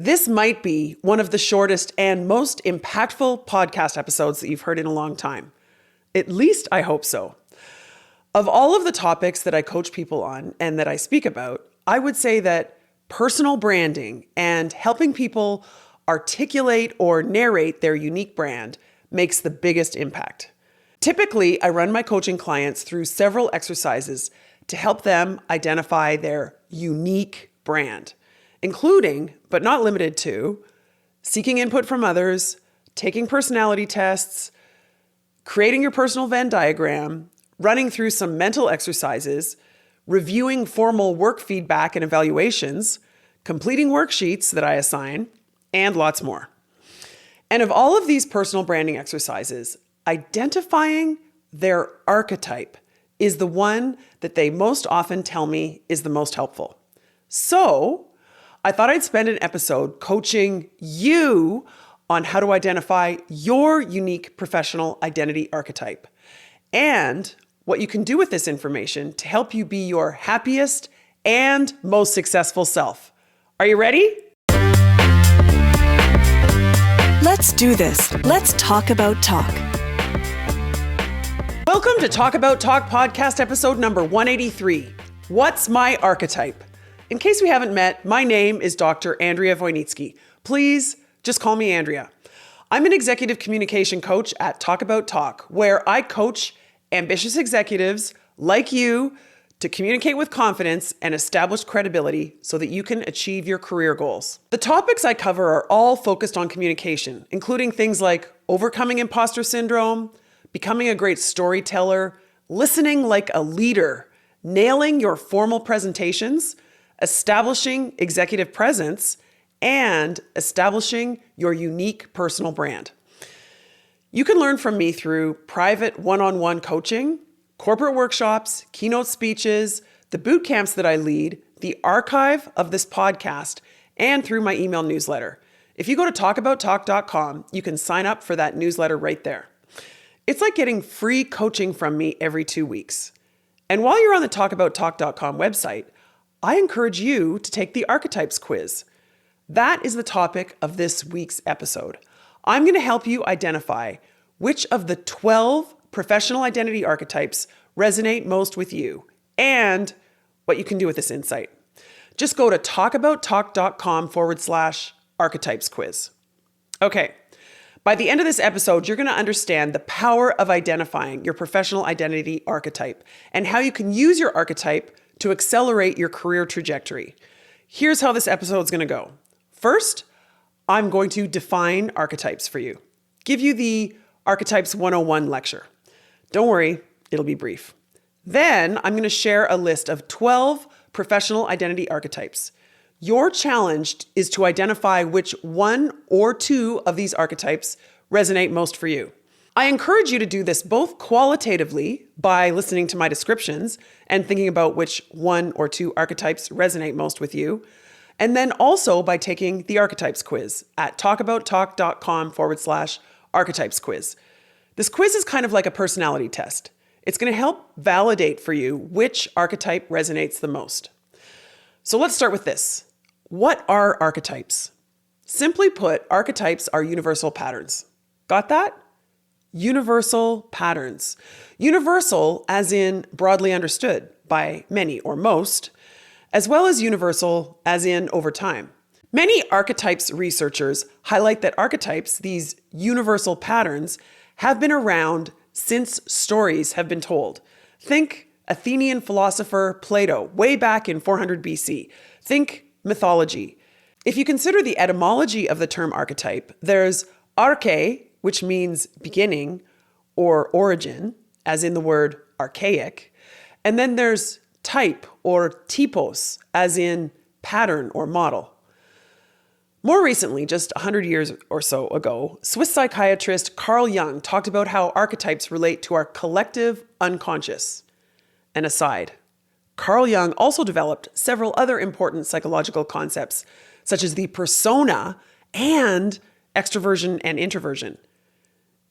This might be one of the shortest and most impactful podcast episodes that you've heard in a long time. At least I hope so. Of all of the topics that I coach people on and that I speak about, I would say that personal branding and helping people articulate or narrate their unique brand makes the biggest impact. Typically, I run my coaching clients through several exercises to help them identify their unique brand, including, but not limited to, seeking input from others, taking personality tests, creating your personal Venn diagram, running through some mental exercises, reviewing formal work feedback and evaluations, completing worksheets that I assign, and lots more. And of all of these personal branding exercises, identifying their archetype is the one that they most often tell me is the most helpful. So I thought I'd spend an episode coaching you on how to identify your unique professional identity archetype and what you can do with this information to help you be your happiest and most successful self. Are you ready? Let's do this. Let's talk about talk. Welcome to Talk About Talk podcast episode number 183. What's my archetype? In case we haven't met, my name is Dr. Andrea Wojnicki. Please just call me Andrea. I'm an executive communication coach at Talk About Talk, where I coach ambitious executives like you to communicate with confidence and establish credibility so that you can achieve your career goals. The topics I cover are all focused on communication, including things like overcoming imposter syndrome, becoming a great storyteller, listening like a leader, nailing your formal presentations, establishing executive presence, and establishing your unique personal brand. You can learn from me through private one-on-one coaching, corporate workshops, keynote speeches, the boot camps that I lead, the archive of this podcast, and through my email newsletter. If you go to talkabouttalk.com, you can sign up for that newsletter right there. It's like getting free coaching from me every 2 weeks. And while you're on the talkabouttalk.com website, I encourage you to take the Archetypes quiz. That is the topic of this week's episode. I'm going to help you identify which of the 12 professional identity archetypes resonate most with you and what you can do with this insight. Just go to talkabouttalk.com/archetypes quiz. Okay. By the end of this episode, you're going to understand the power of identifying your professional identity archetype and how you can use your archetype to accelerate your career trajectory. Here's how this episode is going to go. First, I'm going to define archetypes for you. Give you the Archetypes 101 lecture. Don't worry, it'll be brief. Then I'm going to share a list of 12 professional identity archetypes. Your challenge is to identify which one or two of these archetypes resonate most for you. I encourage you to do this both qualitatively by listening to my descriptions and thinking about which one or two archetypes resonate most with you, and then also by taking the Archetypes quiz at talkabouttalk.com/archetypes quiz. This quiz is kind of like a personality test. It's going to help validate for you which archetype resonates the most. So let's start with this. What are archetypes? Simply put, archetypes are universal patterns. Got that? Universal patterns. Universal as in broadly understood by many or most, as well as universal as in over time. Many archetypes researchers highlight that archetypes, these universal patterns, have been around since stories have been told. Think Athenian philosopher Plato way back in 400 BC. Think mythology. If you consider the etymology of the term archetype, there's arche, which means beginning or origin, as in the word archaic. And then there's type or typos, as in pattern or model. More recently, just 100 years or so ago, Swiss psychiatrist Carl Jung talked about how archetypes relate to our collective unconscious. An aside, Carl Jung also developed several other important psychological concepts, such as the persona and extroversion and introversion.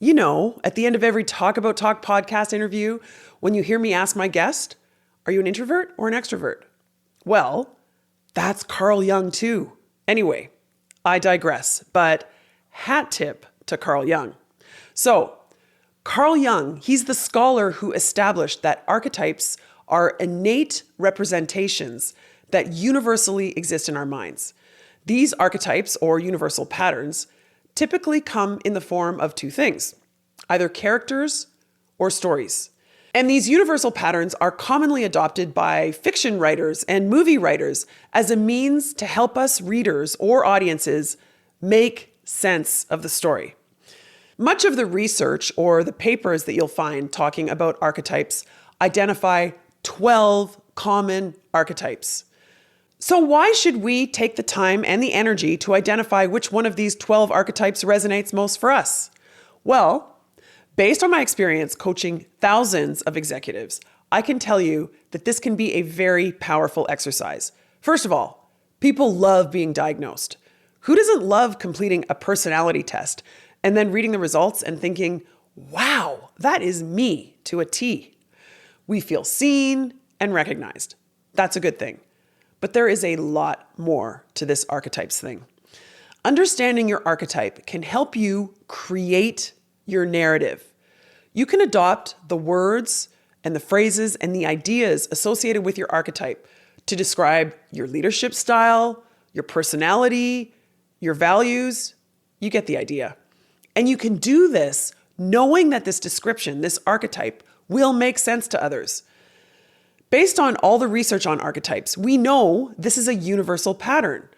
You know, at the end of every Talk About Talk podcast interview, when you hear me ask my guest, are you an introvert or an extrovert? Well, that's Carl Jung too. Anyway, I digress, but hat tip to Carl Jung. So, Carl Jung, he's the scholar who established that archetypes are innate representations that universally exist in our minds. These archetypes, or universal patterns, typically come in the form of two things, either characters or stories. And these universal patterns are commonly adopted by fiction writers and movie writers as a means to help us readers or audiences make sense of the story. Much of the research or the papers that you'll find talking about archetypes identify 12 common archetypes. So why should we take the time and the energy to identify which one of these 12 archetypes resonates most for us? Well, based on my experience coaching thousands of executives, I can tell you that this can be a very powerful exercise. First of all, people love being diagnosed. Who doesn't love completing a personality test and then reading the results and thinking, wow, that is me to a T? We feel seen and recognized. That's a good thing. But there is a lot more to this archetypes thing. Understanding your archetype can help you create your narrative. You can adopt the words and the phrases and the ideas associated with your archetype to describe your leadership style, your personality, your values. You get the idea. And you can do this knowing that this description, this archetype, will make sense to others. Based on all the research on archetypes, we know this is a universal pattern.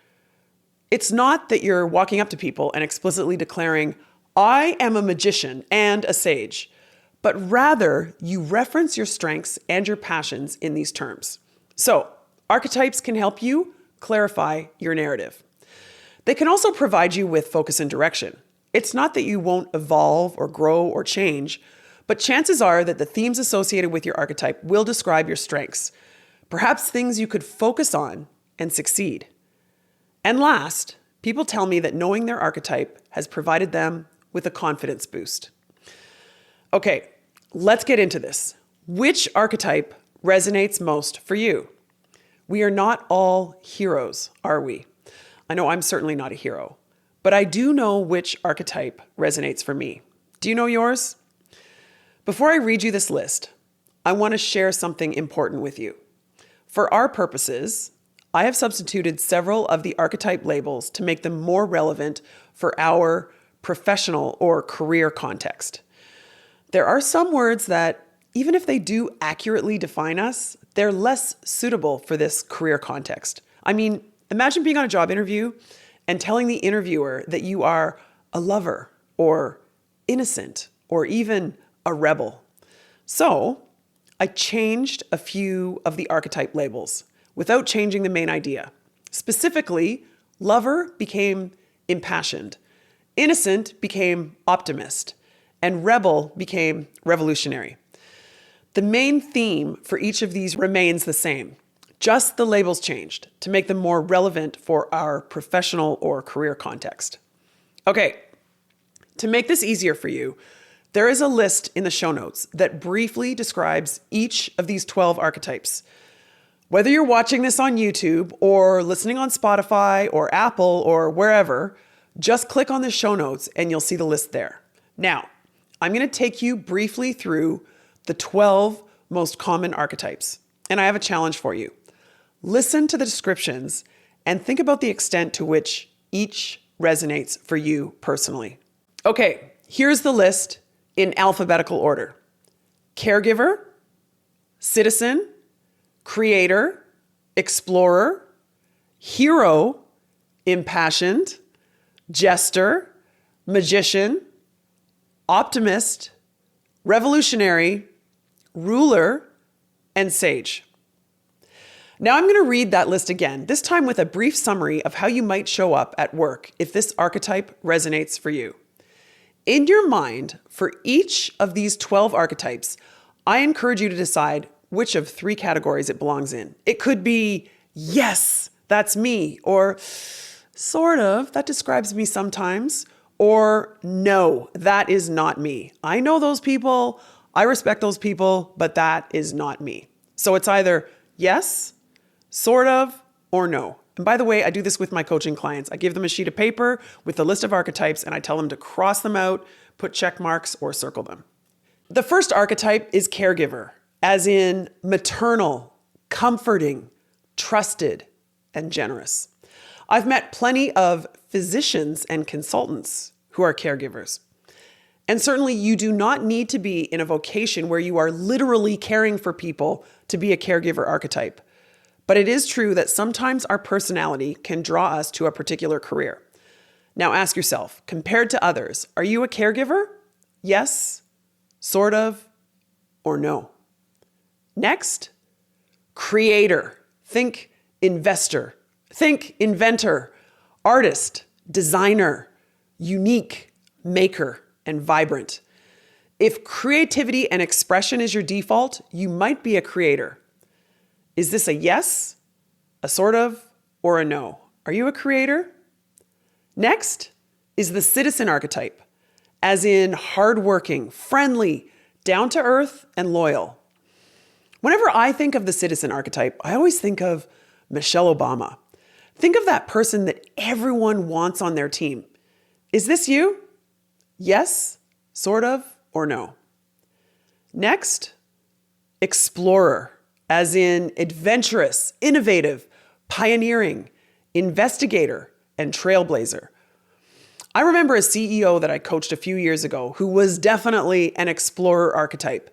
It's not that you're walking up to people and explicitly declaring, I am a magician and a sage, but rather you reference your strengths and your passions in these terms. So, archetypes can help you clarify your narrative. They can also provide you with focus and direction. It's not that you won't evolve or grow or change, but chances are that the themes associated with your archetype will describe your strengths, perhaps things you could focus on and succeed. And last, people tell me that knowing their archetype has provided them with a confidence boost. Okay, let's get into this. Which archetype resonates most for you? We are not all heroes, are we? I know I'm certainly not a hero, but I do know which archetype resonates for me. Do you know yours? Before I read you this list, I want to share something important with you. For our purposes, I have substituted several of the archetype labels to make them more relevant for our professional or career context. There are some words that, even if they do accurately define us, they're less suitable for this career context. I mean, imagine being on a job interview and telling the interviewer that you are a lover or innocent or even a rebel. So I changed a few of the archetype labels without changing the main idea. Specifically, lover became impassioned, innocent became optimist, and rebel became revolutionary. The main theme for each of these remains the same, just the labels changed to make them more relevant for our professional or career context. Okay, to make this easier for you, there is a list in the show notes that briefly describes each of these 12 archetypes. Whether you're watching this on YouTube or listening on Spotify or Apple or wherever, just click on the show notes and you'll see the list there. Now, I'm going to take you briefly through the 12 most common archetypes, and I have a challenge for you. Listen to the descriptions and think about the extent to which each resonates for you personally. Okay, here's the list in alphabetical order: caregiver, citizen, creator, explorer, hero, impassioned, jester, magician, optimist, revolutionary, ruler, and sage. Now I'm going to read that list again, this time with a brief summary of how you might show up at work if this archetype resonates for you. In your mind, for each of these 12 archetypes, I encourage you to decide which of 3 categories it belongs in. It could be, yes, that's me, or sort of, that describes me sometimes, or no, that is not me. I know those people, I respect those people, but that is not me. So it's either yes, sort of, or no. And by the way, I do this with my coaching clients. I give them a sheet of paper with a list of archetypes and I tell them to cross them out, put check marks, or circle them. The first archetype is caregiver, as in maternal, comforting, trusted, and generous. I've met plenty of physicians and consultants who are caregivers. And certainly you do not need to be in a vocation where you are literally caring for people to be a caregiver archetype. But it is true that sometimes our personality can draw us to a particular career. Now ask yourself, compared to others, are you a caregiver? Yes, sort of, or no? Next, creator. Think investor. Think inventor, artist, designer, unique, maker, and vibrant. If creativity and expression is your default, you might be a creator. Is this a yes, a sort of, or a no? Are you a creator? Next is the citizen archetype, as in hardworking, friendly, down to earth, and loyal. Whenever I think of the citizen archetype, I always think of Michelle Obama. Think of that person that everyone wants on their team. Is this you? Yes, sort of, or no? Next, explorer, as in adventurous, innovative, pioneering, investigator, and trailblazer. I remember a CEO that I coached a few years ago who was definitely an explorer archetype.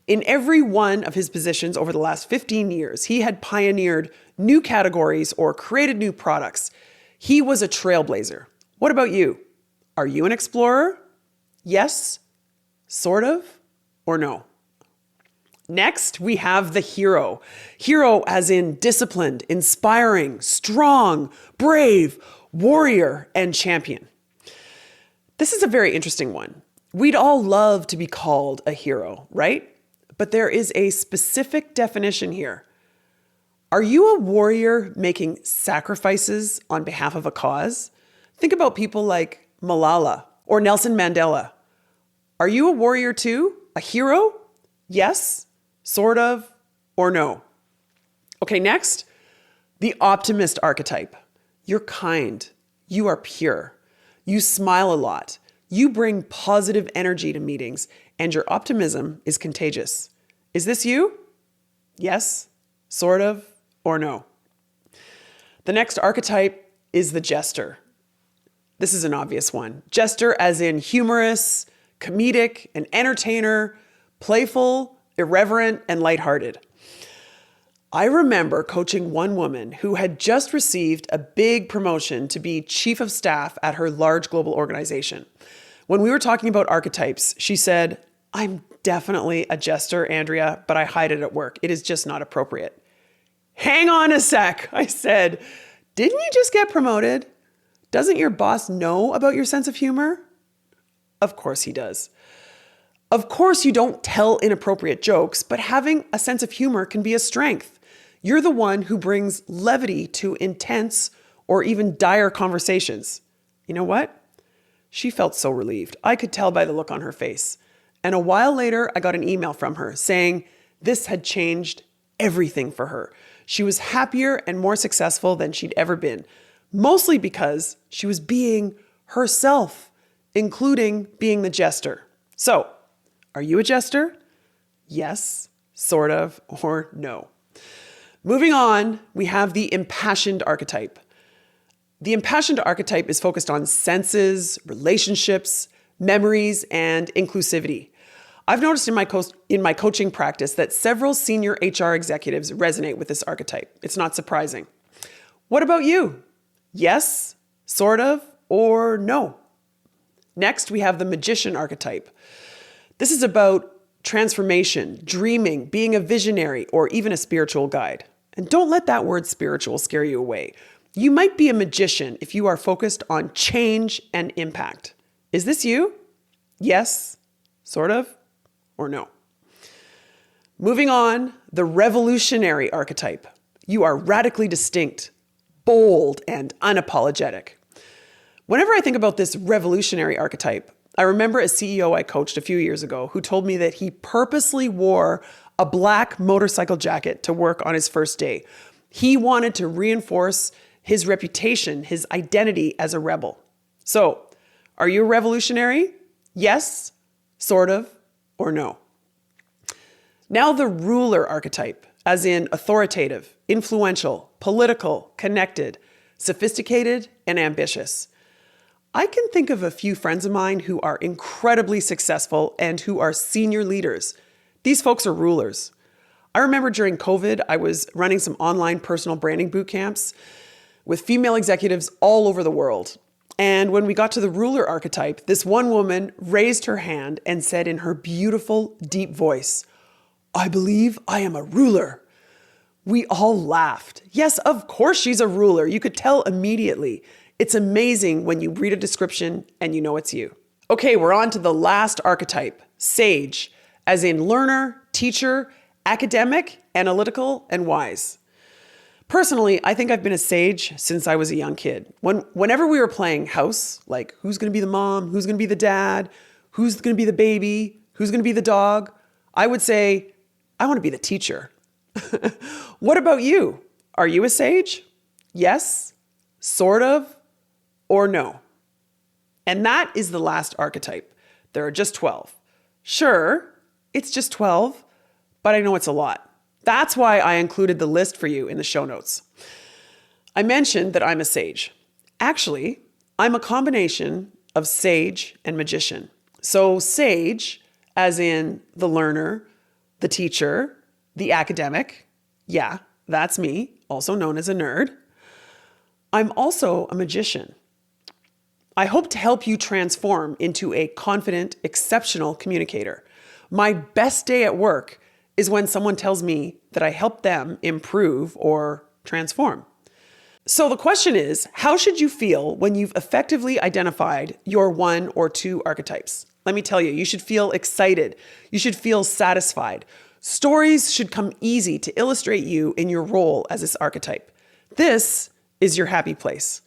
In every one of his positions over the last 15 years, he had pioneered new categories or created new products. He was a trailblazer. What about you? Are you an explorer? Yes, sort of, or no? Next, we have the hero. Hero as in disciplined, inspiring, strong, brave, warrior, and champion. This is a very interesting one. We'd all love to be called a hero, right? But there is a specific definition here. Are you a warrior making sacrifices on behalf of a cause? Think about people like Malala or Nelson Mandela. Are you a warrior too? A hero? Yes, sort of, or no? Okay, next, the optimist archetype. You're kind. You are pure. You smile a lot. You bring positive energy to meetings, and your optimism is contagious. Is this you? Yes, sort of, or no? The next archetype is the jester. This is an obvious one. Jester as in humorous, comedic, an entertainer, playful, irreverent, and lighthearted. I remember coaching one woman who had just received a big promotion to be chief of staff at her large global organization. When we were talking about archetypes, she said, "I'm definitely a jester, Andrea, but I hide it at work. It is just not appropriate." Hang on a sec, I said. Didn't you just get promoted? Doesn't your boss know about your sense of humor? Of course he does. Of course you don't tell inappropriate jokes, but having a sense of humor can be a strength. You're the one who brings levity to intense or even dire conversations. You know what? She felt so relieved. I could tell by the look on her face. And a while later, I got an email from her saying this had changed everything for her. She was happier and more successful than she'd ever been, mostly because she was being herself, including being the jester. So, are you a jester? Yes, sort of, or no? Moving on, we have the impassioned archetype. The impassioned archetype is focused on senses, relationships, memories, and inclusivity. I've noticed in my coaching practice that several senior HR executives resonate with this archetype. It's not surprising. What about you? Yes, sort of, or no? Next, we have the magician archetype. This is about transformation, dreaming, being a visionary, or even a spiritual guide. And don't let that word spiritual scare you away. You might be a magician if you are focused on change and impact. Is this you? Yes, sort of, or no? Moving on, the revolutionary archetype. You are radically distinct, bold, and unapologetic. Whenever I think about this revolutionary archetype, I remember a CEO I coached a few years ago who told me that he purposely wore a black motorcycle jacket to work on his first day. He wanted to reinforce his reputation, his identity as a rebel. So, are you a revolutionary? Yes, sort of, or no? Now the ruler archetype, as in authoritative, influential, political, connected, sophisticated, and ambitious. I can think of a few friends of mine who are incredibly successful and who are senior leaders. These folks are rulers. I remember during COVID, I was running some online personal branding boot camps with female executives all over the world. And when we got to the ruler archetype, this one woman raised her hand and said in her beautiful, deep voice, "I believe I am a ruler." We all laughed. Yes, of course she's a ruler. You could tell immediately. It's amazing when you read a description and you know it's you. Okay, we're on to the last archetype, sage, as in learner, teacher, academic, analytical, and wise. Personally, I think I've been a sage since I was a young kid. Whenever we were playing house, like who's going to be the mom, who's going to be the dad, who's going to be the baby, who's going to be the dog, I would say, I want to be the teacher. What about you? Are you a sage? Yes, sort of, or no? And that is the last archetype. There are just 12. Sure, it's just 12, but I know it's a lot. That's why I included the list for you in the show notes. I mentioned that I'm a sage. Actually, I'm a combination of sage and magician. So sage, as in the learner, the teacher, the academic. Yeah, that's me, also known as a nerd. I'm also a magician. I hope to help you transform into a confident, exceptional communicator. My best day at work is when someone tells me that I help them improve or transform. So the question is, how should you feel when you've effectively identified your one or two archetypes? Let me tell you, you should feel excited. You should feel satisfied. Stories should come easy to illustrate you in your role as this archetype. This is your happy place.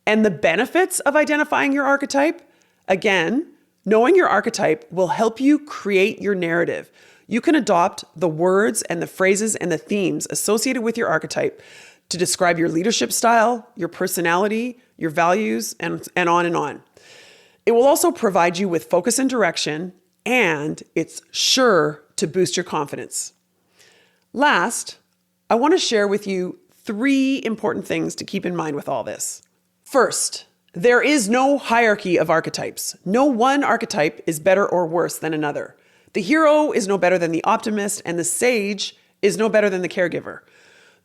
And the benefits of identifying your archetype, again, knowing your archetype will help you create your narrative. You can adopt the words and the phrases and the themes associated with your archetype to describe your leadership style, your personality, your values, and on and on. It will also provide you with focus and direction, and it's sure to boost your confidence. Last, I want to share with you 3 important things to keep in mind with all this. First, there is no hierarchy of archetypes. No one archetype is better or worse than another. The hero is no better than the optimist, and the sage is no better than the caregiver.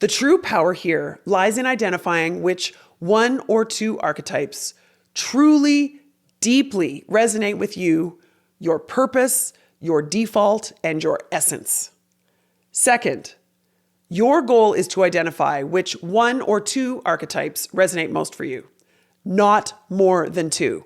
The true power here lies in identifying which 1 or 2 archetypes truly, deeply resonate with you, your purpose, your default, and your essence. Second, your goal is to identify which 1 or 2 archetypes resonate most for you, not more than 2.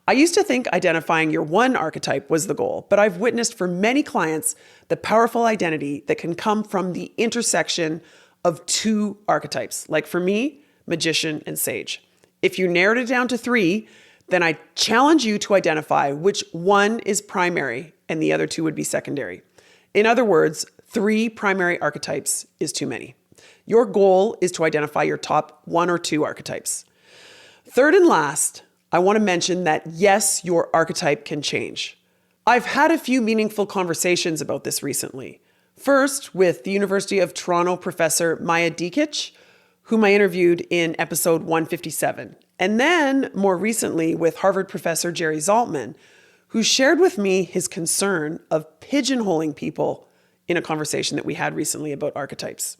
I used to think identifying your one archetype was the goal, but I've witnessed for many clients the powerful identity that can come from the intersection of 2 archetypes, like for me, magician and sage. If you narrowed it down to 3, then I challenge you to identify which one is primary and the other 2 would be secondary. In other words, 3 primary archetypes is too many. Your goal is to identify your top 1 or 2 archetypes. Third and last, I want to mention that yes, your archetype can change. I've had a few meaningful conversations about this recently. First, with the University of Toronto professor Maya Dikic, whom I interviewed in episode 157. And then more recently with Harvard professor Jerry Zaltman, who shared with me his concern of pigeonholing people in a conversation that we had recently about archetypes.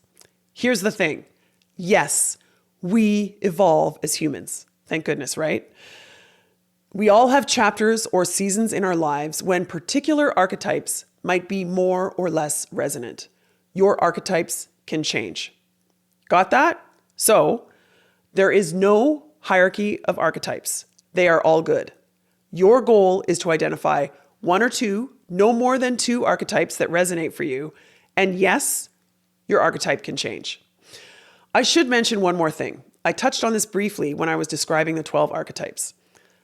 Here's the thing. Yes, we evolve as humans. Thank goodness, right? We all have chapters or seasons in our lives when particular archetypes might be more or less resonant. Your archetypes can change. Got that? So, there is no hierarchy of archetypes. They are all good. Your goal is to identify 1 or 2, no more than 2 archetypes that resonate for you. And yes, your archetype can change. I should mention one more thing. I touched on this briefly when I was describing the 12 archetypes.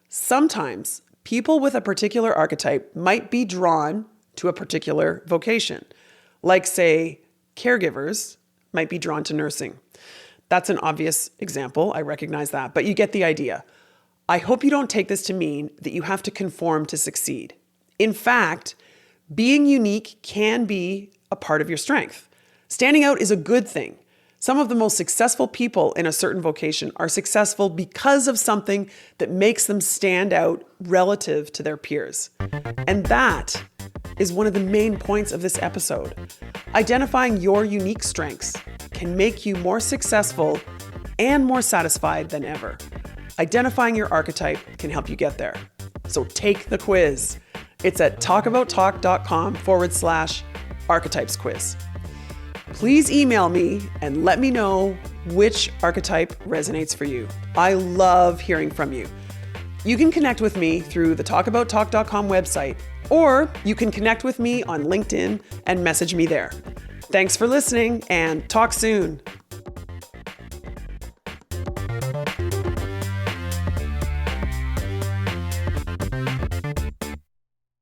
Sometimes people with a particular archetype might be drawn to a particular vocation. Like say, caregivers might be drawn to nursing. That's an obvious example. I recognize that, but you get the idea. I hope you don't take this to mean that you have to conform to succeed. In fact, being unique can be a part of your strength. Standing out is a good thing. Some of the most successful people in a certain vocation are successful because of something that makes them stand out relative to their peers. And that is one of the main points of this episode. Identifying your unique strengths can make you more successful and more satisfied than ever. Identifying your archetype can help you get there. So take the quiz. It's at talkabouttalk.com/archetypes quiz. Please email me and let me know which archetype resonates for you. I love hearing from you. You can connect with me through the talkabouttalk.com website, or you can connect with me on LinkedIn and message me there. Thanks for listening and talk soon.